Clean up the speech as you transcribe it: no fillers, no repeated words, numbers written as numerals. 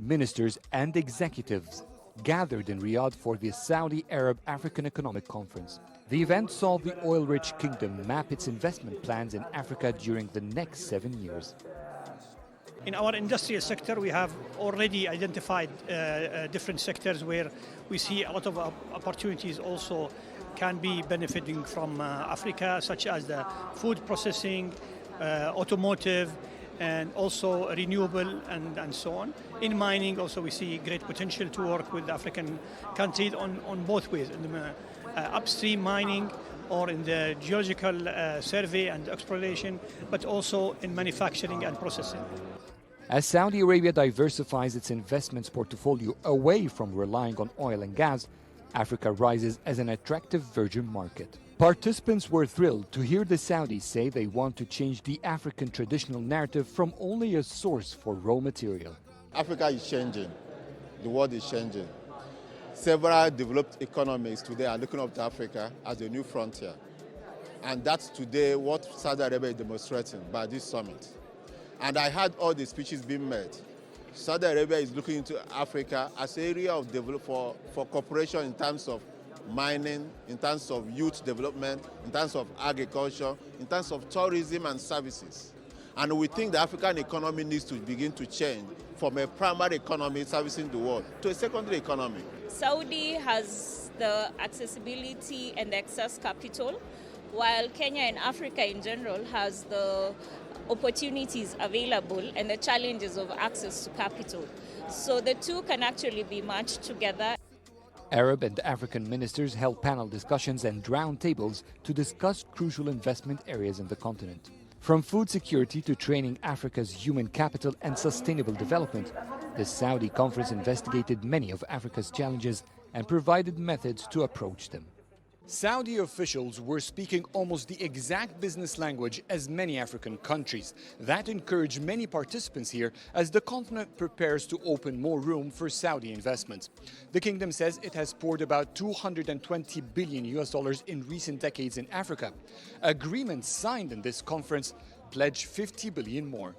ministers and executives gathered in Riyadh for the Saudi Arab African Economic Conference. The event saw the oil-rich kingdom map its investment plans in Africa during the next 7 years. In our industrial sector, we have already identified different sectors where we see a lot of opportunities also can be benefiting from Africa, such as the food processing, automotive, and also renewable and so on. In mining also we see great potential to work with African countries on both ways, in the upstream mining or in the geological survey and exploration, but also in manufacturing and processing. As Saudi Arabia diversifies its investments portfolio away from relying on oil and gas, Africa rises as an attractive virgin market. Participants were thrilled to hear the Saudis say they want to change the African traditional narrative from only a source for raw material. Africa is changing. The world is changing. Several developed economies today are looking up to Africa as a new frontier. And that's today what Saudi Arabia is demonstrating by this summit. And I heard all the speeches being made. Saudi Arabia is looking into Africa as an area of development for cooperation in terms of mining, in terms of youth development, in terms of agriculture, in terms of tourism and services. And we think the African economy needs to begin to change from a primary economy servicing the world to a secondary economy. Saudi has the accessibility and excess capital, while Kenya and Africa in general has the opportunities available and the challenges of access to capital. So the two can actually be matched together. Arab and African ministers held panel discussions and roundtables to discuss crucial investment areas in the continent. From food security to training Africa's human capital and sustainable development, the Saudi conference investigated many of Africa's challenges and provided methods to approach them. Saudi officials were speaking almost the exact business language as many African countries. That encouraged many participants here as the continent prepares to open more room for Saudi investments. The kingdom says it has poured about $220 billion in recent decades in Africa. Agreements signed in this conference pledge $50 billion more.